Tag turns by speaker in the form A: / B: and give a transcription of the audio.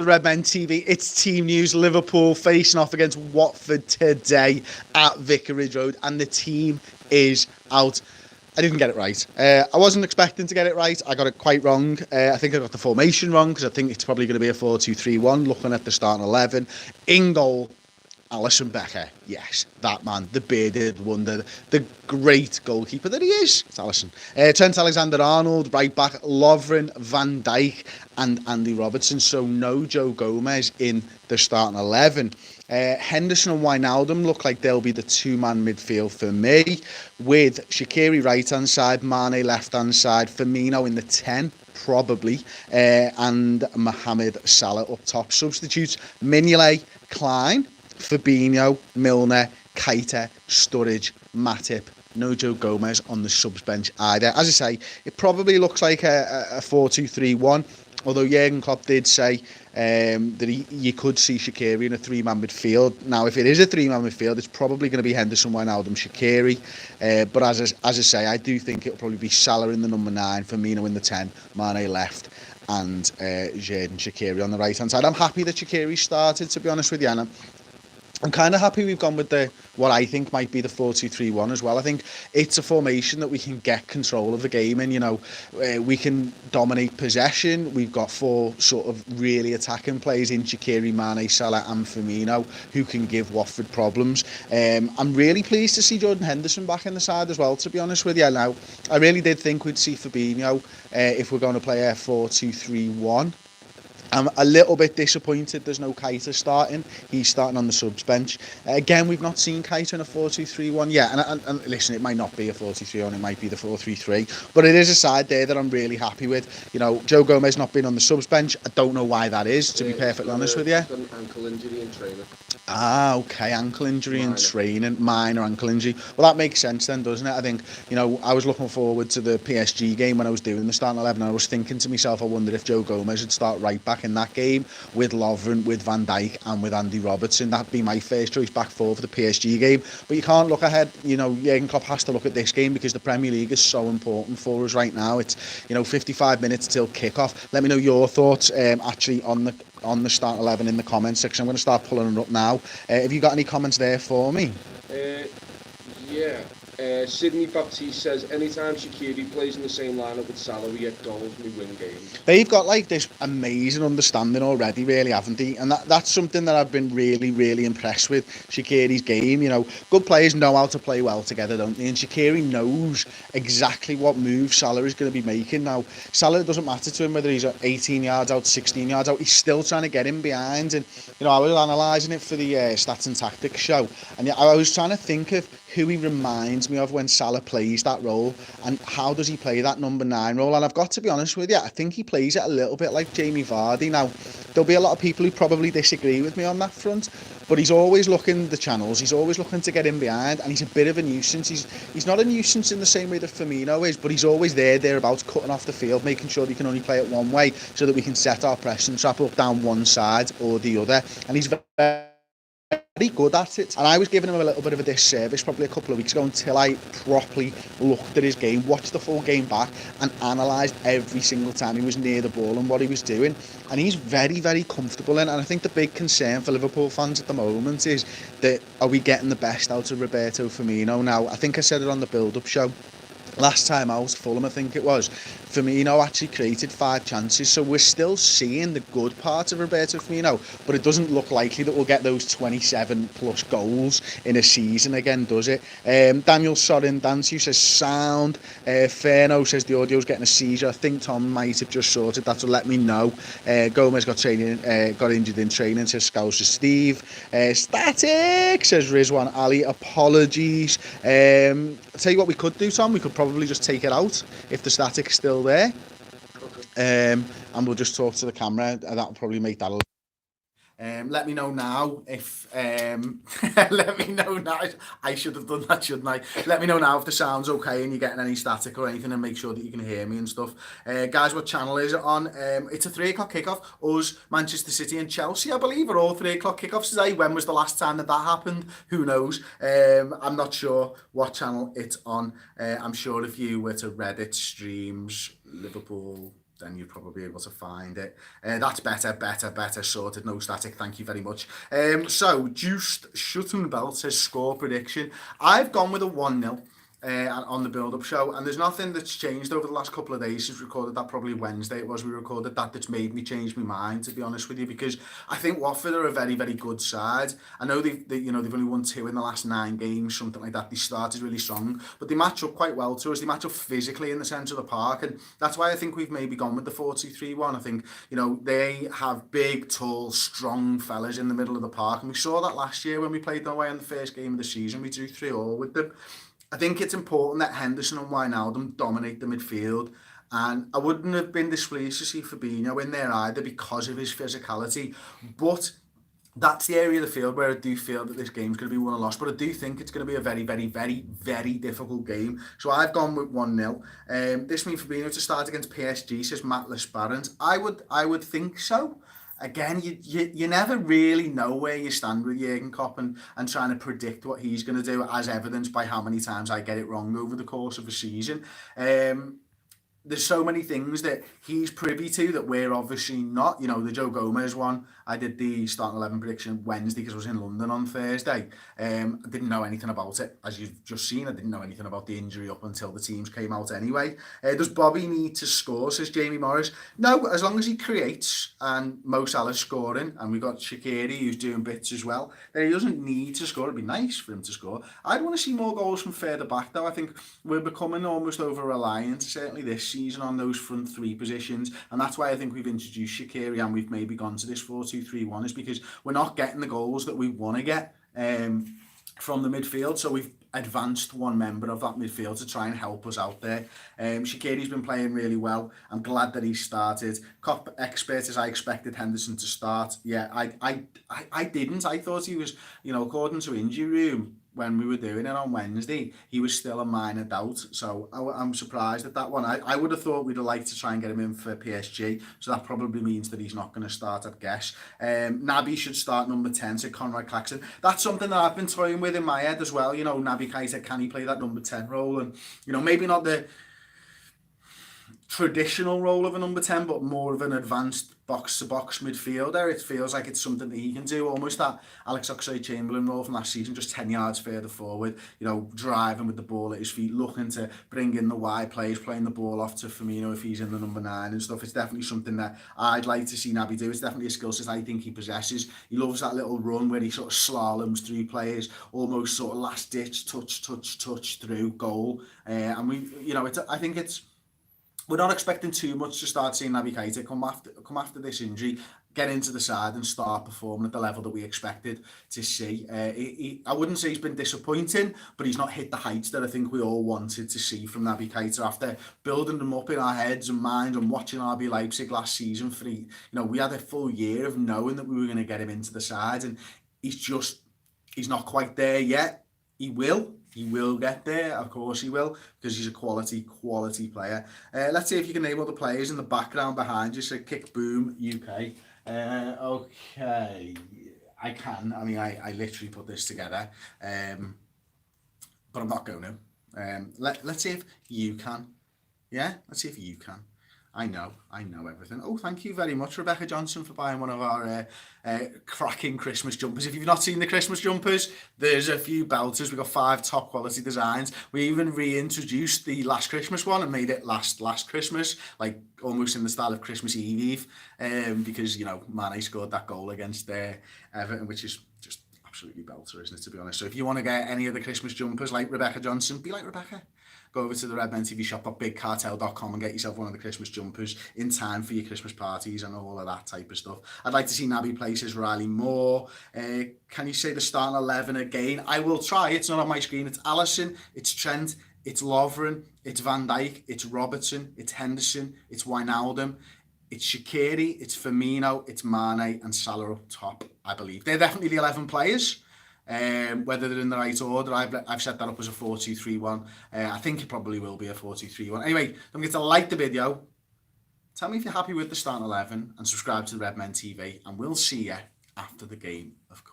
A: Redmen TV, it's team news. Liverpool facing off against Watford today at Vicarage Road, and the team is out. I didn't get it right. I wasn't expecting to get it right. I got it quite wrong. I think I got the formation wrong because I think it's probably going to be a 4-2-3-1 looking at the starting 11. In goal, Alisson Becker, yes, that man, the bearded wonder, the great goalkeeper that he is. It's Alisson. Trent Alexander-Arnold, right back, Lovren, Van Dijk and Andy Robertson. So no Joe Gomez in the starting 11. Henderson and Wijnaldum look like they'll be the two-man midfield for me, with Shaqiri right-hand side, Mane left-hand side, Firmino in the 10, probably, and Mohamed Salah up top. Substitutes, Mignolet, Klein, Fabinho, Milner, Keita, Sturridge, Matip. No Joe Gomez on the subs bench either. As I say, it probably looks like a 4-2-3-1, although Jurgen Klopp did say that you could see Shaqiri in a three-man midfield. Now, if it is a three-man midfield, it's probably going to be Henderson, Wijnaldum, Shaqiri. But as I say, I do think it'll probably be Salah in the number 9, Firmino in the 10, Mane left, and Xherdan Shaqiri on the right-hand side. I'm happy that Shaqiri started, to be honest with you, and I'm kind of happy we've gone with what I think might be the 4-2-3-1 as well. I think it's a formation that we can get control of the game in. You know, we can dominate possession. We've got 4 sort of really attacking players in Shaqiri, Mane, Salah and Firmino who can give Watford problems. I'm really pleased to see Jordan Henderson back in the side as well, to be honest with you. Now, I really did think we'd see Fabinho if we're going to play a 4-2-3-1. I'm a little bit disappointed there's no Keita starting. He's starting on the subs bench. Again, we've not seen Keita in a 4-2-3-1 yet. And listen, it might not be a 4-2-3-1, it might be the 4-3-3. But it is a side there that I'm really happy with. You know, Joe Gomez not being on the subs bench. I don't know why that is, to be perfectly honest with you.
B: An ankle injury in training.
A: Ah, okay, ankle injury in training, minor ankle injury. Well, that makes sense then, doesn't it? I think, you know, I was looking forward to the PSG game when I was doing the starting 11, and I was thinking to myself, I wonder if Joe Gomez would start right back in that game with Lovren, with Van Dijk and with Andy Robertson. That'd be my first choice back four for the PSG game. But you can't look ahead. You know, Jurgen Klopp has to look at this game because the Premier League is so important for us right now. It's, you know, 55 minutes till kick-off. Let me know your thoughts actually on the start 11 in the comments section. I'm going to start pulling it up now. Have you got any comments there for me?
B: Yeah. Sydney Baptiste says, anytime Shaqiri plays in the same lineup with Salah, we get goals, we win games.
A: They've got like this amazing understanding already, really, haven't they? And that's something that I've been really, really impressed with Shaqiri's game. You know, good players know how to play well together, don't they? And Shaqiri knows exactly what move Salah is going to be making. Now, Salah, it doesn't matter to him whether he's 18 yards out, 16 yards out. He's still trying to get him behind. And, you know, I was analysing it for the Stats and Tactics show. And I was trying to think of who he reminds me of when Salah plays that role and how does he play that number 9 role. And I've got to be honest with you, I think he plays it a little bit like Jamie Vardy. Now, there'll be a lot of people who probably disagree with me on that front, but he's always looking the channels, he's always looking to get in behind, and he's a bit of a nuisance. He's not a nuisance in the same way that Firmino is, but he's always thereabouts, cutting off the field, making sure he can only play it one way so that we can set our pressing trap up down one side or the other. And he's very good at it, and I was giving him a little bit of a disservice probably a couple of weeks ago until I properly looked at his game, watched the full game back and analysed every single time he was near the ball and what he was doing, and he's very, very comfortable in. And I think the big concern for Liverpool fans at the moment is that, are we getting the best out of Roberto Firmino? Now, I think I said it on the build-up show last time out, Fulham I think it was, Firmino actually created 5 chances, so we're still seeing the good part of Roberto Firmino, but it doesn't look likely that we'll get those 27 plus goals in a season again, does it? Daniel Sorin Dansu says sound. Ferno says the audio's getting a seizure. I think Tom might have just sorted that, so let me know. Gomez got injured in training, says Scouser Steve. Static, says Rizwan Ali. Apologies. I'll tell you what we could do, Tom, we could probably just take it out if the static's still there. And we'll just talk to the camera, and that'll probably make that a little. Let me know now if let me know now. I should have done that, shouldn't I? Let me know now if the sound's okay and you're getting any static or anything, and make sure that you can hear me and stuff. Guys, what channel is it on? It's a 3 o'clock kickoff. Us, Manchester City and Chelsea, I believe, are all 3 o'clock kickoffs today. When was the last time that happened? Who knows? I'm not sure what channel it's on. I'm sure if you were to Reddit streams Liverpool then you'd probably be able to find it. That's better sorted, no static, thank you very much. So, Juiced Shuttenbelt says score prediction. I've gone with a 1-0. On the build-up show, and there's nothing that's changed over the last couple of days since we recorded that. Probably Wednesday it was we recorded that's made me change my mind, to be honest with you, because I think Watford are a very, very good side. I know they've only won 2 in the last 9 games, something like that. They started really strong, but they match up quite well to us. They match up physically in the centre of the park, and that's why I think we've maybe gone with the 4-2-3-1. I think, they have big, tall, strong fellas in the middle of the park, and we saw that last year when we played them away in the first game of the season. We drew 3-3 with them. I think it's important that Henderson and Wijnaldum dominate the midfield, and I wouldn't have been displeased to see Fabinho in there either because of his physicality, but that's the area of the field where I do feel that this game's going to be won or lost, but I do think it's going to be a very, very, very, very difficult game. So I've gone with 1-0. This means Fabinho to start against PSG, says Matt Lesbarons. I would think so. Again, you never really know where you stand with Jurgen Klopp and trying to predict what he's going to do, as evidenced by how many times I get it wrong over the course of a season. There's so many things that he's privy to that we're obviously not. The Joe Gomez one, I did the starting 11 prediction Wednesday because I was in London on Thursday. I didn't know anything about it. As you've just seen, I didn't know anything about the injury up until the teams came out anyway. Does Bobby need to score, says Jamie Morris? No, as long as he creates and Mo Salah's scoring, and we've got Shaqiri who's doing bits as well, then he doesn't need to score. It'd be nice for him to score. I'd want to see more goals from further back though. I think we're becoming almost over-reliant, certainly this season, on those front 3 positions, and that's why I think we've introduced Shaqiri and we've maybe gone to this 4-2-3-1, is because we're not getting the goals that we want to get from the midfield, so we've advanced one member of that midfield to try and help us out there. Shaqiri's been playing really well. I'm glad that he started. Cop expert, as I expected Henderson to start. Yeah, I didn't. I thought he was, according to Injury Room, when we were doing it on Wednesday, he was still a minor doubt. So I'm surprised at that one. I would have thought we'd have liked to try and get him in for PSG. So that probably means that he's not going to start, I'd guess. Naby should start number 10, so Conrad Claxton. That's something that I've been toying with in my head as well. Naby Keita, can he play that number 10 role? And, maybe not the traditional role of a number 10, but more of an advanced box-to-box midfielder. It feels like it's something that he can do, almost that Alex Oxlade-Chamberlain role from last season, just 10 yards further forward, driving with the ball at his feet, looking to bring in the wide players, playing the ball off to Firmino if he's in the number 9 and stuff. It's definitely something that I'd like to see Naby do. It's definitely a skill set I think he possesses. He loves that little run where he sort of slaloms through players, almost sort of last-ditch, touch through goal. And I think it's, we're not expecting too much to start seeing Naby Keita come after this injury, get into the side and start performing at the level that we expected to see. I wouldn't say he's been disappointing, but he's not hit the heights that I think we all wanted to see from Naby Keita after building them up in our heads and minds and watching RB Leipzig last season. We had a full year of knowing that we were going to get him into the side, and he's not quite there yet. He will get there, of course he will, because he's a quality player. Let's see if you can name all the players in the background behind you. So Kick Boom UK. Okay, I can. I mean, I literally put this together, but I'm not going to. Let's see if you can. Yeah, let's see if you can. I know everything. Oh, thank you very much, Rebecca Johnson, for buying one of our cracking Christmas jumpers. If you've not seen the Christmas jumpers, there's a few belters. We've got 5 top quality designs. We even reintroduced the last Christmas one and made it last Christmas, like almost in the style of Christmas Eve, because, Mane scored that goal against Everton, which is just absolutely belter, isn't it, to be honest? So if you want to get any of the Christmas jumpers like Rebecca Johnson, be like Rebecca. Go over to the Redmen TV shop at bigcartel.com and get yourself one of the Christmas jumpers in time for your Christmas parties and all of that type of stuff. I'd like to see Naby play, says Riley Moore. Can you say the starting 11 again? I will try. It's not on my screen. It's Alisson, it's Trent, it's Lovren, it's Van Dijk, it's Robertson, it's Henderson, it's Wijnaldum, it's Shaqiri, it's Firmino, it's Mane and Salah up top, I believe. They're definitely the 11 players. Whether they're in the right order, I've set that up as a 4-2-3-1. I think it probably will be a 4-2-3-1. Anyway, don't forget to like the video. Tell me if you're happy with the starting 11 and subscribe to the Redmen TV, and we'll see you after the game, of course.